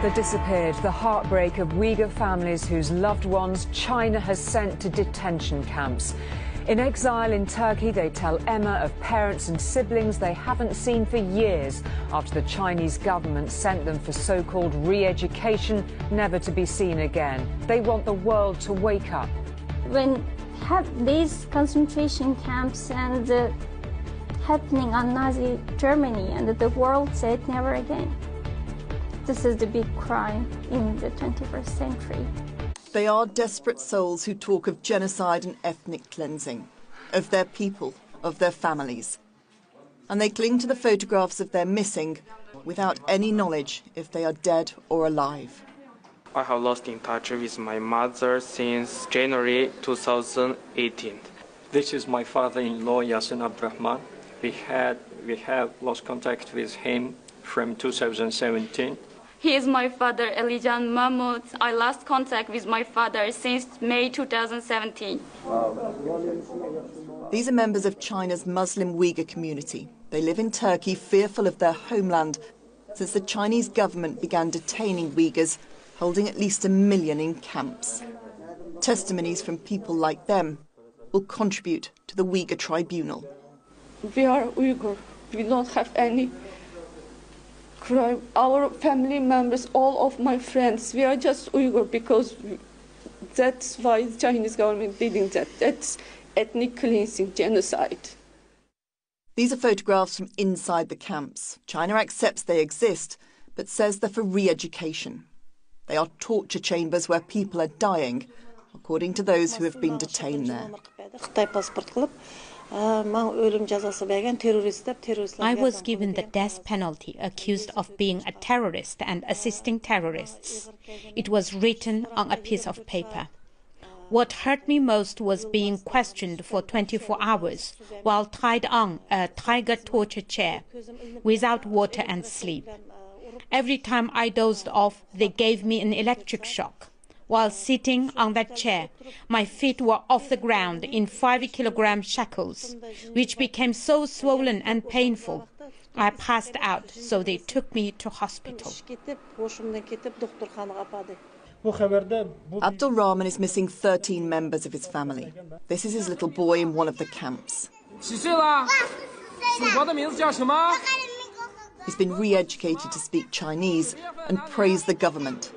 that disappeared, the heartbreak of Uyghur families whose loved ones China has sent to detention camps. In exile in Turkey, they tell Emma of parents and siblings they haven't seen for years after the Chinese government sent them for so-called re-education, never to be seen again. They want the world to wake up. When these concentration camps and happening on Nazi Germany, and the world said never again. This is the big crime in the 21st century. They are desperate souls who talk of genocide and ethnic cleansing, of their people, of their families. And they cling to the photographs of their missing without any knowledge if they are dead or alive. I have lost in touch with my mother since January 2018. This is my father-in-law, Yasin Abdurrahman. We have lost contact with him from 2017. He is my father, Elijan Mahmoud. I lost contact with my father since May 2017. These are members of China's Muslim Uyghur community. They live in Turkey, fearful of their homeland, since the Chinese government began detaining Uyghurs, holding at least 1 million in camps. Testimonies from people like them will contribute to the Uyghur tribunal. We are Uyghur. We don't have any crime. Our family members, all of my friends, we are just Uyghur because that's why the Chinese government did that. That's ethnic cleansing, genocide. These are photographs from inside the camps. China accepts they exist, but says they're for re-education. They are torture chambers where people are dying, according to those who have been detained there. I was given the death penalty, accused of being a terrorist and assisting terrorists. It was written on a piece of paper. What hurt me most was being questioned for 24 hours while tied on a tiger torture chair, without water and sleep. Every time I dozed off, they gave me an electric shock. While sitting on that chair, my feet were off the ground in 5-kilogram shackles, which became so swollen and painful. I passed out, so they took me to hospital. Abdul Rahman is missing 13 members of his family. This is his little boy in one of the camps. He's been re-educated to speak Chinese and praise the government,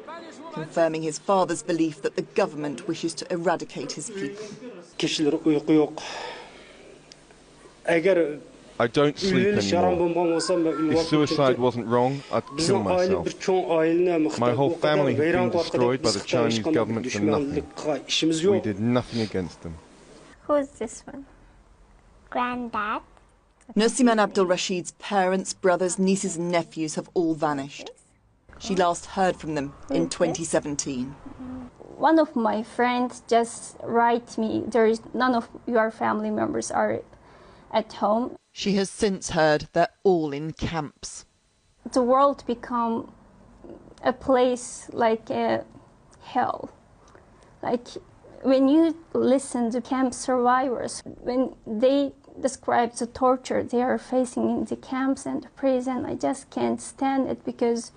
confirming his father's belief that the government wishes to eradicate his people. I don't sleep anymore. If suicide wasn't wrong, I'd kill myself. My whole family has been destroyed by the Chinese government for nothing. We did nothing against them. Who's this one? Granddad? Nursiman Abdul Rashid's parents, brothers, nieces and nephews have all vanished. She last heard from them in 2017. One of my friends just wrote me, none of your family members are at home. She has since heard they're all in camps. The world become a place like a hell. Like when you listen to camp survivors, when they describe the torture they are facing in the camps and the prison, I just can't stand it because